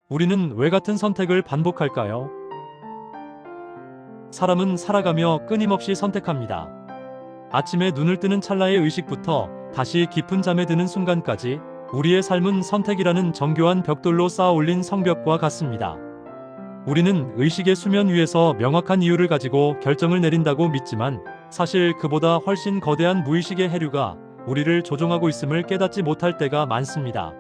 우리는 왜 같은 선택을 반복할까요? 사람은 살아가며 끊임없이 선택합니다. 아침에 눈을 뜨는 찰나의 의식부터 다시 깊은 잠에 드는 순간까지 우리의 삶은 선택이라는 정교한 벽돌로 쌓아 올린 성벽과 같습니다. 우리는 의식의 수면 위에서 명확한 이유를 가지고 결정을 내린다고 믿지만 사실 그보다 훨씬 거대한 무의식의 해류가 우리를 조종하고 있음을 깨닫지 못할 때가 많습니다.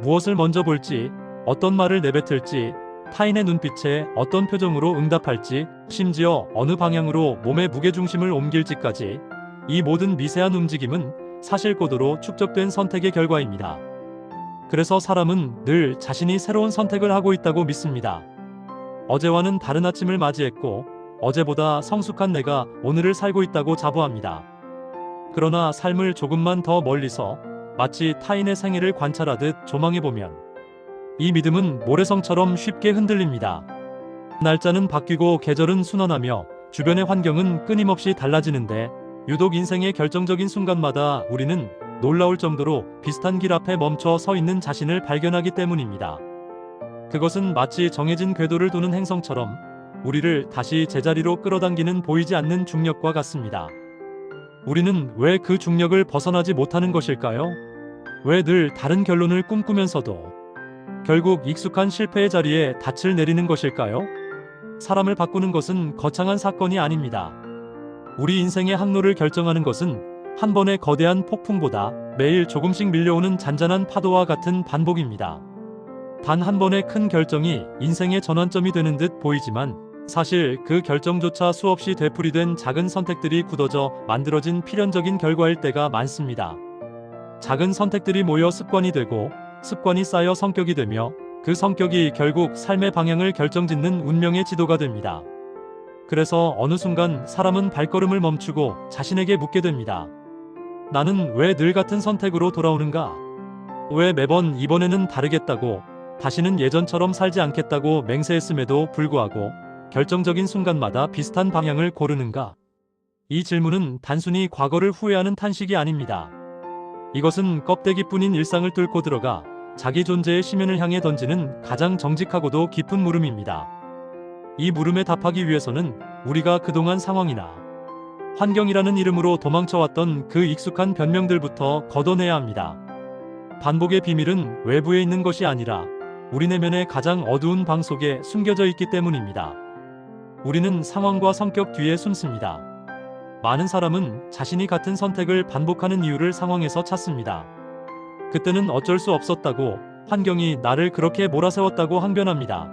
무엇을 먼저 볼지, 어떤 말을 내뱉을지, 타인의 눈빛에 어떤 표정으로 응답할지, 심지어 어느 방향으로 몸의 무게중심을 옮길지까지 이 모든 미세한 움직임은 사실고도로 축적된 선택의 결과입니다. 그래서 사람은 늘 자신이 새로운 선택을 하고 있다고 믿습니다. 어제와는 다른 아침을 맞이했고 어제보다 성숙한 내가 오늘을 살고 있다고 자부합니다. 그러나 삶을 조금만 더 멀리서 마치 타인의 생애를 관찰하듯 조망해보면 이 믿음은 모래성처럼 쉽게 흔들립니다. 날짜는 바뀌고 계절은 순환하며 주변의 환경은 끊임없이 달라지는데 유독 인생의 결정적인 순간마다 우리는 놀라울 정도로 비슷한 길 앞에 멈춰 서 있는 자신을 발견하기 때문입니다. 그것은 마치 정해진 궤도를 도는 행성처럼 우리를 다시 제자리로 끌어당기는 보이지 않는 중력과 같습니다. 우리는 왜 그 중력을 벗어나지 못하는 것일까요? 왜 늘 다른 결론을 꿈꾸면서도 결국 익숙한 실패의 자리에 닻을 내리는 것일까요? 사람을 바꾸는 것은 거창한 사건이 아닙니다. 우리 인생의 항로를 결정하는 것은 한 번의 거대한 폭풍보다 매일 조금씩 밀려오는 잔잔한 파도와 같은 반복입니다. 단 한 번의 큰 결정이 인생의 전환점이 되는 듯 보이지만 사실 그 결정조차 수없이 되풀이된 작은 선택들이 굳어져 만들어진 필연적인 결과일 때가 많습니다. 작은 선택들이 모여 습관이 되고 습관이 쌓여 성격이 되며 그 성격이 결국 삶의 방향을 결정짓는 운명의 지도가 됩니다. 그래서 어느 순간 사람은 발걸음을 멈추고 자신에게 묻게 됩니다. 나는 왜 늘 같은 선택으로 돌아오는가? 왜 매번 이번에는 다르겠다고, 다시는 예전처럼 살지 않겠다고 맹세했음에도 불구하고 결정적인 순간마다 비슷한 방향을 고르는가? 이 질문은 단순히 과거를 후회하는 탄식이 아닙니다. 이것은 껍데기뿐인 일상을 뚫고 들어가 자기 존재의 심연을 향해 던지는 가장 정직하고도 깊은 물음입니다. 이 물음에 답하기 위해서는 우리가 그동안 상황이나 환경이라는 이름으로 도망쳐왔던 그 익숙한 변명들부터 걷어내야 합니다. 반복의 비밀은 외부에 있는 것이 아니라 우리 내면의 가장 어두운 방 속에 숨겨져 있기 때문입니다. 우리는 상황과 성격 뒤에 숨습니다. 많은 사람은 자신이 같은 선택을 반복하는 이유를 상황에서 찾습니다. 그때는 어쩔 수 없었다고, 환경이 나를 그렇게 몰아세웠다고 항변합니다.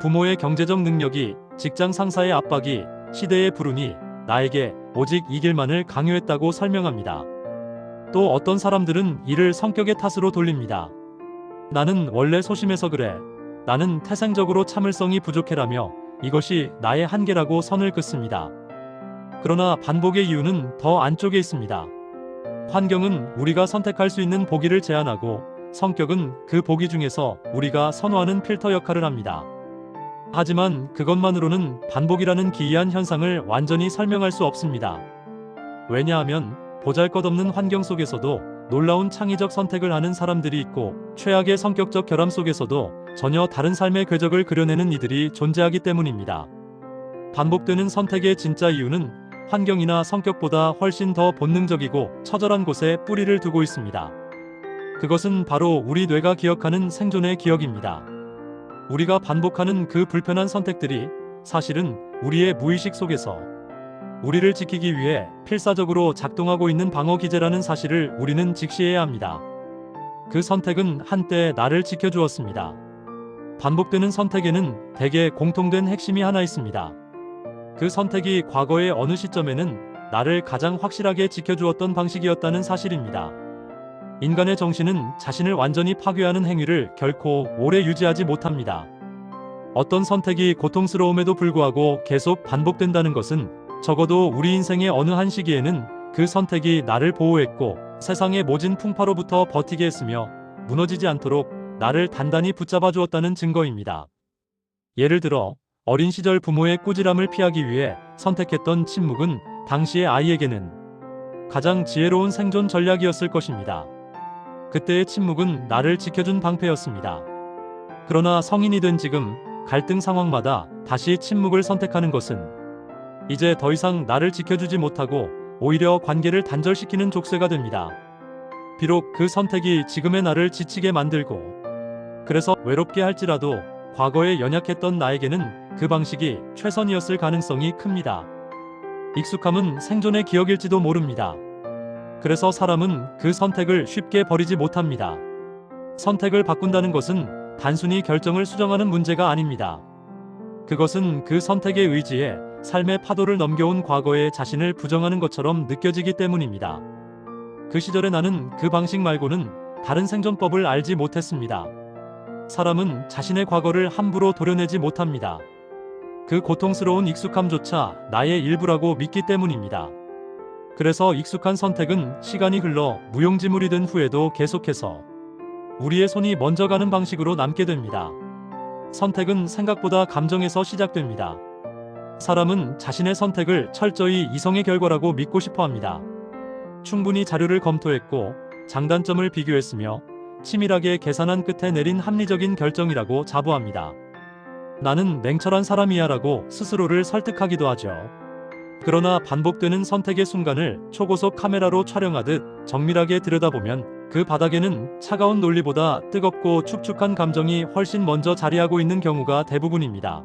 부모의 경제적 능력이, 직장 상사의 압박이, 시대의 불운이 나에게 오직 이 길만을 강요했다고 설명합니다. 또 어떤 사람들은 이를 성격의 탓으로 돌립니다. 나는 원래 소심해서 그래. 나는 태생적으로 참을성이 부족해라며 이것이 나의 한계라고 선을 긋습니다. 그러나 반복의 이유는 더 안쪽에 있습니다. 환경은 우리가 선택할 수 있는 보기를 제한하고 성격은 그 보기 중에서 우리가 선호하는 필터 역할을 합니다. 하지만 그것만으로는 반복이라는 기이한 현상을 완전히 설명할 수 없습니다. 왜냐하면 보잘것없는 환경 속에서도 놀라운 창의적 선택을 하는 사람들이 있고 최악의 성격적 결함 속에서도 전혀 다른 삶의 궤적을 그려내는 이들이 존재하기 때문입니다. 반복되는 선택의 진짜 이유는 환경이나 성격보다 훨씬 더 본능적이고 처절한 곳에 뿌리를 두고 있습니다. 그것은 바로 우리 뇌가 기억하는 생존의 기억입니다. 우리가 반복하는 그 불편한 선택들이 사실은 우리의 무의식 속에서 우리를 지키기 위해 필사적으로 작동하고 있는 방어 기제라는 사실을 우리는 직시해야 합니다. 그 선택은 한때 나를 지켜주었습니다. 반복되는 선택에는 대개 공통된 핵심이 하나 있습니다. 그 선택이 과거의 어느 시점에는 나를 가장 확실하게 지켜주었던 방식이었다는 사실입니다. 인간의 정신은 자신을 완전히 파괴하는 행위를 결코 오래 유지하지 못합니다. 어떤 선택이 고통스러움에도 불구하고 계속 반복된다는 것은 적어도 우리 인생의 어느 한 시기에는 그 선택이 나를 보호했고 세상의 모진 풍파로부터 버티게 했으며 무너지지 않도록 나를 단단히 붙잡아 주었다는 증거입니다. 예를 들어 어린 시절 부모의 꾸지람을 피하기 위해 선택했던 침묵은 당시의 아이에게는 가장 지혜로운 생존 전략이었을 것입니다. 그때의 침묵은 나를 지켜준 방패였습니다. 그러나 성인이 된 지금 갈등 상황마다 다시 침묵을 선택하는 것은 이제 더 이상 나를 지켜주지 못하고 오히려 관계를 단절시키는 족쇄가 됩니다. 비록 그 선택이 지금의 나를 지치게 만들고 그래서 외롭게 할지라도 과거에 연약했던 나에게는 그 방식이 최선이었을 가능성이 큽니다. 익숙함은 생존의 기억일지도 모릅니다. 그래서 사람은 그 선택을 쉽게 버리지 못합니다. 선택을 바꾼다는 것은 단순히 결정을 수정하는 문제가 아닙니다. 그것은 그 선택의 의지에 삶의 파도를 넘겨온 과거의 자신을 부정하는 것처럼 느껴지기 때문입니다. 그 시절의 나는 그 방식 말고는 다른 생존법을 알지 못했습니다. 사람은 자신의 과거를 함부로 도려내지 못합니다. 그 고통스러운 익숙함조차 나의 일부라고 믿기 때문입니다. 그래서 익숙한 선택은 시간이 흘러 무용지물이 된 후에도 계속해서 우리의 손이 먼저 가는 방식으로 남게 됩니다. 선택은 생각보다 감정에서 시작됩니다. 사람은 자신의 선택을 철저히 이성의 결과라고 믿고 싶어 합니다. 충분히 자료를 검토했고 장단점을 비교했으며 치밀하게 계산한 끝에 내린 합리적인 결정이라고 자부합니다. 나는 냉철한 사람이야 라고 스스로를 설득하기도 하죠. 그러나 반복되는 선택의 순간을 초고속 카메라로 촬영하듯 정밀하게 들여다보면 그 바닥에는 차가운 논리보다 뜨겁고 축축한 감정이 훨씬 먼저 자리하고 있는 경우가 대부분입니다.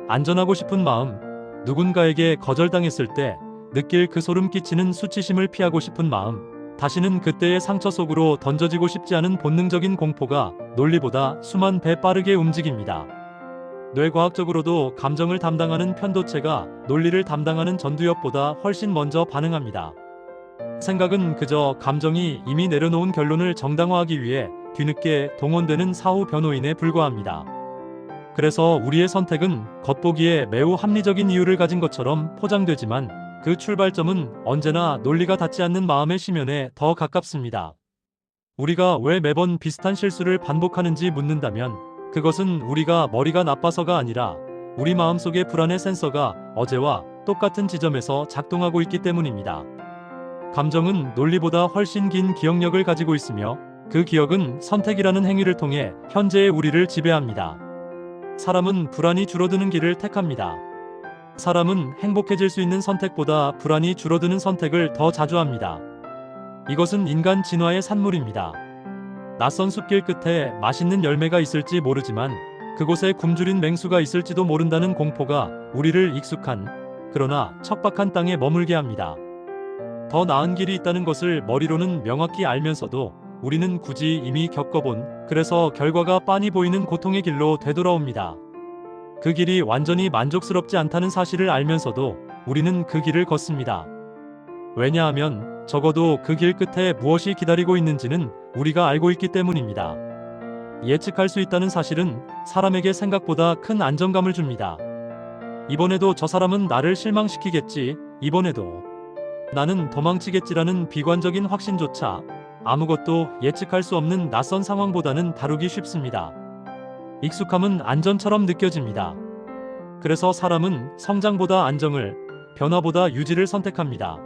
안전하고 싶은 마음, 누군가에게 거절당했을 때 느낄 그 소름 끼치는 수치심을 피하고 싶은 마음, 다시는 그때의 상처 속으로 던져지고 싶지 않은 본능적인 공포가 논리보다 수만 배 빠르게 움직입니다. 뇌과학적으로도 감정을 담당하는 편도체가 논리를 담당하는 전두엽보다 훨씬 먼저 반응합니다. 생각은 그저 감정이 이미 내려놓은 결론을 정당화하기 위해 뒤늦게 동원되는 사후 변호인에 불과합니다. 그래서 우리의 선택은 겉보기에 매우 합리적인 이유를 가진 것처럼 포장되지만 그 출발점은 언제나 논리가 닿지 않는 마음의 심연에 더 가깝습니다. 우리가 왜 매번 비슷한 실수를 반복하는지 묻는다면 그것은 우리가 머리가 나빠서가 아니라 우리 마음속의 불안의 센서가 어제와 똑같은 지점에서 작동하고 있기 때문입니다. 감정은 논리보다 훨씬 긴 기억력을 가지고 있으며 그 기억은 선택이라는 행위를 통해 현재의 우리를 지배합니다. 사람은 불안이 줄어드는 길을 택합니다. 사람은 행복해질 수 있는 선택보다 불안이 줄어드는 선택을 더 자주 합니다. 이것은 인간 진화의 산물입니다. 낯선 숲길 끝에 맛있는 열매가 있을지 모르지만 그곳에 굶주린 맹수가 있을지도 모른다는 공포가 우리를 익숙한 그러나 척박한 땅에 머물게 합니다. 더 나은 길이 있다는 것을 머리로는 명확히 알면서도 우리는 굳이 이미 겪어본 그래서 결과가 빤히 보이는 고통의 길로 되돌아옵니다. 그 길이 완전히 만족스럽지 않다는 사실을 알면서도 우리는 그 길을 걷습니다. 왜냐하면 적어도 그 길 끝에 무엇이 기다리고 있는지는 우리가 알고 있기 때문입니다. 예측할 수 있다는 사실은 사람에게 생각보다 큰 안정감을 줍니다. 이번에도 저 사람은 나를 실망시키겠지, 이번에도 나는 도망치겠지라는 비관적인 확신조차 아무것도 예측할 수 없는 낯선 상황보다는 다루기 쉽습니다. 익숙함은 안전처럼 느껴집니다. 그래서 사람은 성장보다 안정을, 변화보다 유지를 선택합니다.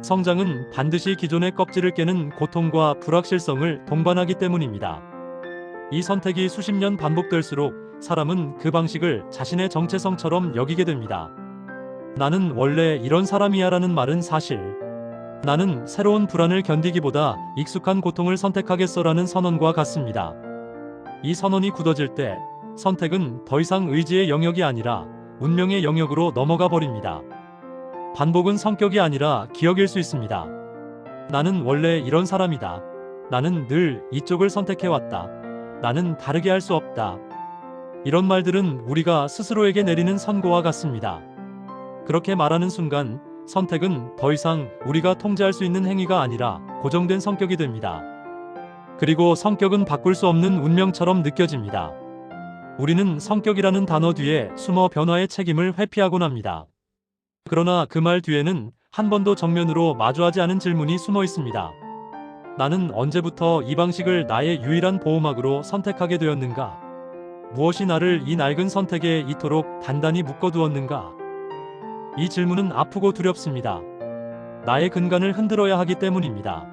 성장은 반드시 기존의 껍질을 깨는 고통과 불확실성을 동반하기 때문입니다. 이 선택이 수십 년 반복될수록 사람은 그 방식을 자신의 정체성처럼 여기게 됩니다. 나는 원래 이런 사람이야 라는 말은 사실 나는 새로운 불안을 견디기보다 익숙한 고통을 선택하겠어 라는 선언과 같습니다. 이 선언이 굳어질 때 선택은 더 이상 의지의 영역이 아니라 운명의 영역으로 넘어가 버립니다. 반복은 성격이 아니라 기억일 수 있습니다. 나는 원래 이런 사람이다. 나는 늘 이쪽을 선택해왔다. 나는 다르게 할 수 없다. 이런 말들은 우리가 스스로에게 내리는 선고와 같습니다. 그렇게 말하는 순간 선택은 더 이상 우리가 통제할 수 있는 행위가 아니라 고정된 성격이 됩니다. 그리고 성격은 바꿀 수 없는 운명처럼 느껴집니다. 우리는 성격이라는 단어 뒤에 숨어 변화의 책임을 회피하곤 합니다. 그러나 그 말 뒤에는 한 번도 정면으로 마주하지 않은 질문이 숨어 있습니다. 나는 언제부터 이 방식을 나의 유일한 보호막으로 선택하게 되었는가? 무엇이 나를 이 낡은 선택에 이토록 단단히 묶어두었는가? 이 질문은 아프고 두렵습니다. 나의 근간을 흔들어야 하기 때문입니다.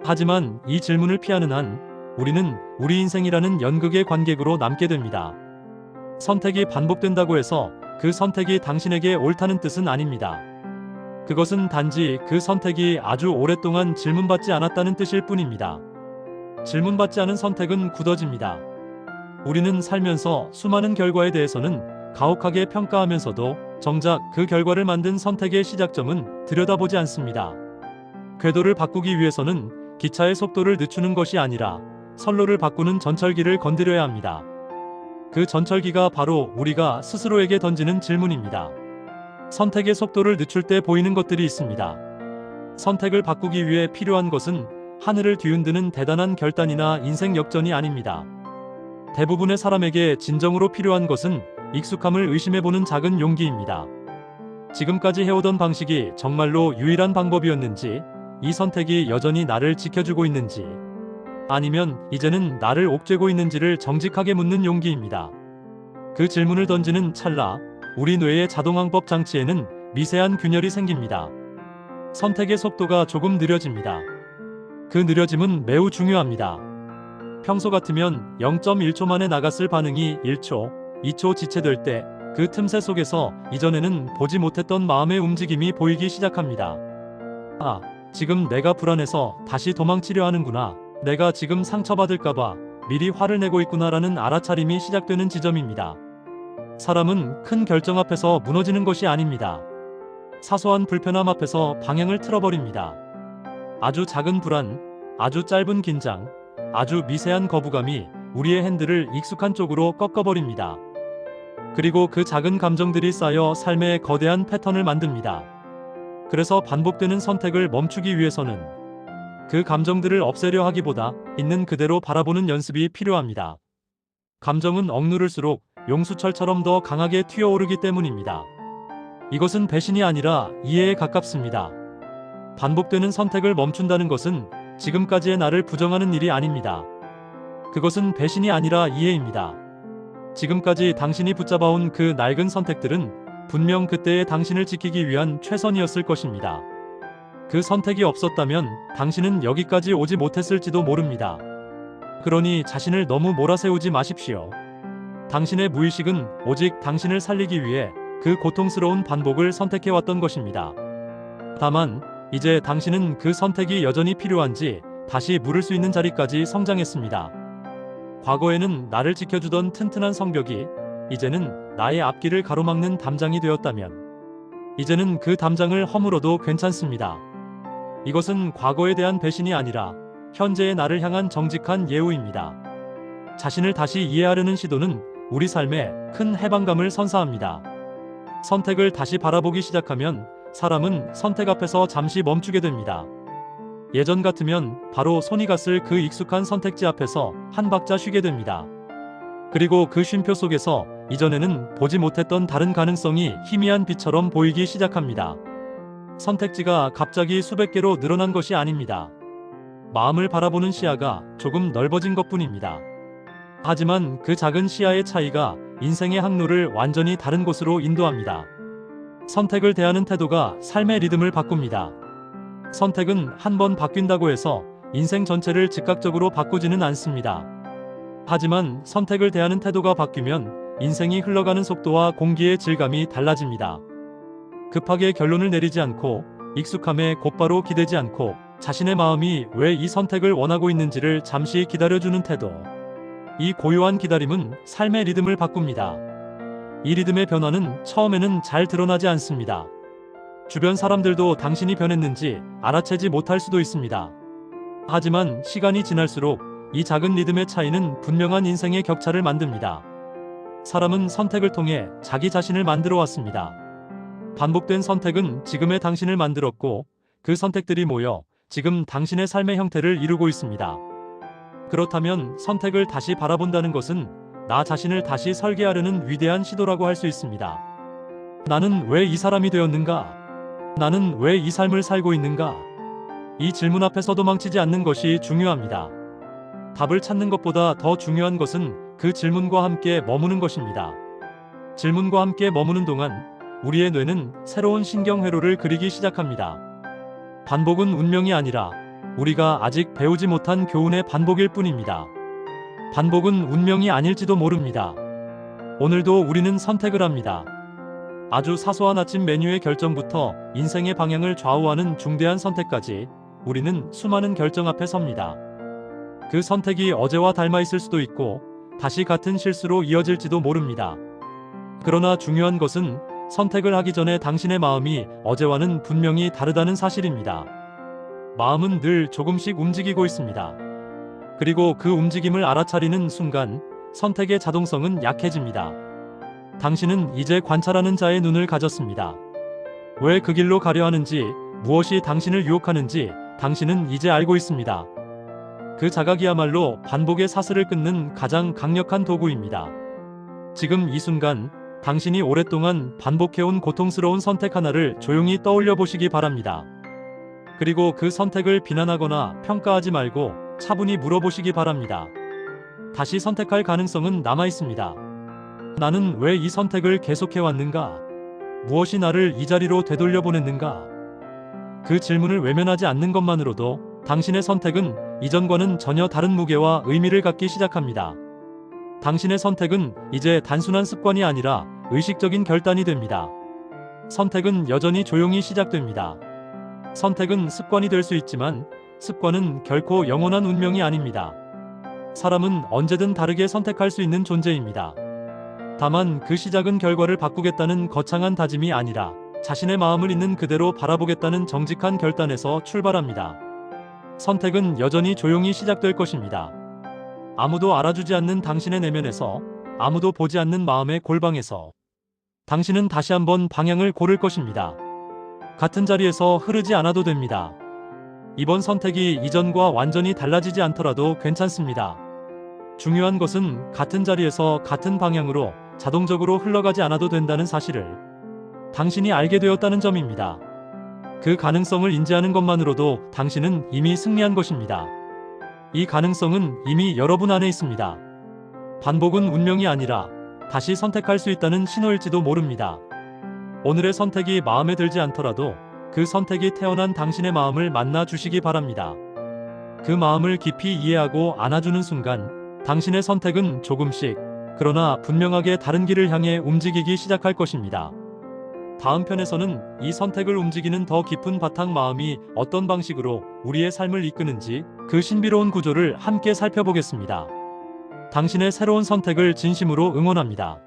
하지만 이 질문을 피하는 한 우리는 우리 인생이라는 연극의 관객으로 남게 됩니다. 선택이 반복된다고 해서 그 선택이 당신에게 옳다는 뜻은 아닙니다. 그것은 단지 그 선택이 아주 오랫동안 질문받지 않았다는 뜻일 뿐입니다. 질문받지 않은 선택은 굳어집니다. 우리는 살면서 수많은 결과에 대해서는 가혹하게 평가하면서도 정작 그 결과를 만든 선택의 시작점은 들여다보지 않습니다. 궤도를 바꾸기 위해서는 기차의 속도를 늦추는 것이 아니라 선로를 바꾸는 전철기를 건드려야 합니다. 그 전철기가 바로 우리가 스스로에게 던지는 질문입니다. 선택의 속도를 늦출 때 보이는 것들이 있습니다. 선택을 바꾸기 위해 필요한 것은 하늘을 뒤흔드는 대단한 결단이나 인생 역전이 아닙니다. 대부분의 사람에게 진정으로 필요한 것은 익숙함을 의심해보는 작은 용기입니다. 지금까지 해오던 방식이 정말로 유일한 방법이었는지, 이 선택이 여전히 나를 지켜주고 있는지, 아니면 이제는 나를 옥죄고 있는지를 정직하게 묻는 용기입니다. 그 질문을 던지는 찰나, 우리 뇌의 자동항법 장치에는 미세한 균열이 생깁니다. 선택의 속도가 조금 느려집니다. 그 느려짐은 매우 중요합니다. 평소 같으면 0.1초 만에 나갔을 반응이 1초, 2초 지체될 때 그 틈새 속에서 이전에는 보지 못했던 마음의 움직임이 보이기 시작합니다. 아, 지금 내가 불안해서 다시 도망치려 하는구나. 내가 지금 상처받을까봐 미리 화를 내고 있구나라는 알아차림이 시작되는 지점입니다. 사람은 큰 결정 앞에서 무너지는 것이 아닙니다. 사소한 불편함 앞에서 방향을 틀어버립니다. 아주 작은 불안, 아주 짧은 긴장, 아주 미세한 거부감이 우리의 핸들을 익숙한 쪽으로 꺾어버립니다. 그리고 그 작은 감정들이 쌓여 삶의 거대한 패턴을 만듭니다. 그래서 반복되는 선택을 멈추기 위해서는 그 감정들을 없애려 하기보다 있는 그대로 바라보는 연습이 필요합니다. 감정은 억누를수록 용수철처럼 더 강하게 튀어오르기 때문입니다. 이것은 배신이 아니라 이해에 가깝습니다. 반복되는 선택을 멈춘다는 것은 지금까지의 나를 부정하는 일이 아닙니다. 그것은 배신이 아니라 이해입니다. 지금까지 당신이 붙잡아온 그 낡은 선택들은 분명 그때의 당신을 지키기 위한 최선이었을 것입니다. 그 선택이 없었다면 당신은 여기까지 오지 못했을지도 모릅니다. 그러니 자신을 너무 몰아세우지 마십시오. 당신의 무의식은 오직 당신을 살리기 위해 그 고통스러운 반복을 선택해왔던 것입니다. 다만 이제 당신은 그 선택이 여전히 필요한지 다시 물을 수 있는 자리까지 성장했습니다. 과거에는 나를 지켜주던 튼튼한 성벽이 이제는 나의 앞길을 가로막는 담장이 되었다면 이제는 그 담장을 허물어도 괜찮습니다. 이것은 과거에 대한 배신이 아니라 현재의 나를 향한 정직한 예우입니다. 자신을 다시 이해하려는 시도는 우리 삶에 큰 해방감을 선사합니다. 선택을 다시 바라보기 시작하면 사람은 선택 앞에서 잠시 멈추게 됩니다. 예전 같으면 바로 손이 갔을 그 익숙한 선택지 앞에서 한 박자 쉬게 됩니다. 그리고 그 쉼표 속에서 이전에는 보지 못했던 다른 가능성이 희미한 빛처럼 보이기 시작합니다. 선택지가 갑자기 수백 개로 늘어난 것이 아닙니다. 마음을 바라보는 시야가 조금 넓어진 것뿐입니다. 하지만 그 작은 시야의 차이가 인생의 항로를 완전히 다른 곳으로 인도합니다. 선택을 대하는 태도가 삶의 리듬을 바꿉니다. 선택은 한 번 바뀐다고 해서 인생 전체를 즉각적으로 바꾸지는 않습니다. 하지만 선택을 대하는 태도가 바뀌면 인생이 흘러가는 속도와 공기의 질감이 달라집니다. 급하게 결론을 내리지 않고 익숙함에 곧바로 기대지 않고 자신의 마음이 왜 이 선택을 원하고 있는지를 잠시 기다려주는 태도. 이 고요한 기다림은 삶의 리듬을 바꿉니다. 이 리듬의 변화는 처음에는 잘 드러나지 않습니다. 주변 사람들도 당신이 변했는지 알아채지 못할 수도 있습니다. 하지만 시간이 지날수록 이 작은 리듬의 차이는 분명한 인생의 격차를 만듭니다. 사람은 선택을 통해 자기 자신을 만들어 왔습니다. 반복된 선택은 지금의 당신을 만들었고 그 선택들이 모여 지금 당신의 삶의 형태를 이루고 있습니다. 그렇다면 선택을 다시 바라본다는 것은 나 자신을 다시 설계하려는 위대한 시도라고 할 수 있습니다. 나는 왜 이 사람이 되었는가? 나는 왜 이 삶을 살고 있는가? 이 질문 앞에서 도망치지 않는 것이 중요합니다. 답을 찾는 것보다 더 중요한 것은 그 질문과 함께 머무는 것입니다. 질문과 함께 머무는 동안 우리의 뇌는 새로운 신경 회로를 그리기 시작합니다. 반복은 운명이 아니라 우리가 아직 배우지 못한 교훈의 반복일 뿐입니다. 반복은 운명이 아닐지도 모릅니다. 오늘도 우리는 선택을 합니다. 아주 사소한 아침 메뉴의 결정부터 인생의 방향을 좌우하는 중대한 선택까지 우리는 수많은 결정 앞에 섭니다. 그 선택이 어제와 닮아 있을 수도 있고 다시 같은 실수로 이어질지도 모릅니다. 그러나 중요한 것은 선택을 하기 전에 당신의 마음이 어제와는 분명히 다르다는 사실입니다. 마음은 늘 조금씩 움직이고 있습니다. 그리고 그 움직임을 알아차리는 순간 선택의 자동성은 약해집니다. 당신은 이제 관찰하는 자의 눈을 가졌습니다. 왜 그 길로 가려 하는지, 무엇이 당신을 유혹하는지 당신은 이제 알고 있습니다. 그 자각이야말로 반복의 사슬을 끊는 가장 강력한 도구입니다. 지금 이 순간 당신이 오랫동안 반복해온 고통스러운 선택 하나를 조용히 떠올려 보시기 바랍니다. 그리고 그 선택을 비난하거나 평가하지 말고 차분히 물어보시기 바랍니다. 다시 선택할 가능성은 남아 있습니다. 나는 왜 이 선택을 계속해왔는가? 무엇이 나를 이 자리로 되돌려 보냈는가? 그 질문을 외면하지 않는 것만으로도 당신의 선택은 이전과는 전혀 다른 무게와 의미를 갖기 시작합니다. 당신의 선택은 이제 단순한 습관이 아니라 의식적인 결단이 됩니다. 선택은 여전히 조용히 시작됩니다. 선택은 습관이 될 수 있지만 습관은 결코 영원한 운명이 아닙니다. 사람은 언제든 다르게 선택할 수 있는 존재입니다. 다만 그 시작은 결과를 바꾸겠다는 거창한 다짐이 아니라 자신의 마음을 있는 그대로 바라보겠다는 정직한 결단에서 출발합니다. 선택은 여전히 조용히 시작될 것입니다. 아무도 알아주지 않는 당신의 내면에서, 아무도 보지 않는 마음의 골방에서 당신은 다시 한번 방향을 고를 것입니다. 같은 자리에서 흐르지 않아도 됩니다. 이번 선택이 이전과 완전히 달라지지 않더라도 괜찮습니다. 중요한 것은 같은 자리에서 같은 방향으로 자동적으로 흘러가지 않아도 된다는 사실을 당신이 알게 되었다는 점입니다. 그 가능성을 인지하는 것만으로도 당신은 이미 승리한 것입니다. 이 가능성은 이미 여러분 안에 있습니다. 반복은 운명이 아니라 다시 선택할 수 있다는 신호일지도 모릅니다. 오늘의 선택이 마음에 들지 않더라도 그 선택이 태어난 당신의 마음을 만나 주시기 바랍니다. 그 마음을 깊이 이해하고 안아주는 순간 당신의 선택은 조금씩, 그러나 분명하게 다른 길을 향해 움직이기 시작할 것입니다. 다음 편에서는 이 선택을 움직이는 더 깊은 바탕 마음이 어떤 방식으로 우리의 삶을 이끄는지 그 신비로운 구조를 함께 살펴보겠습니다. 당신의 새로운 선택을 진심으로 응원합니다.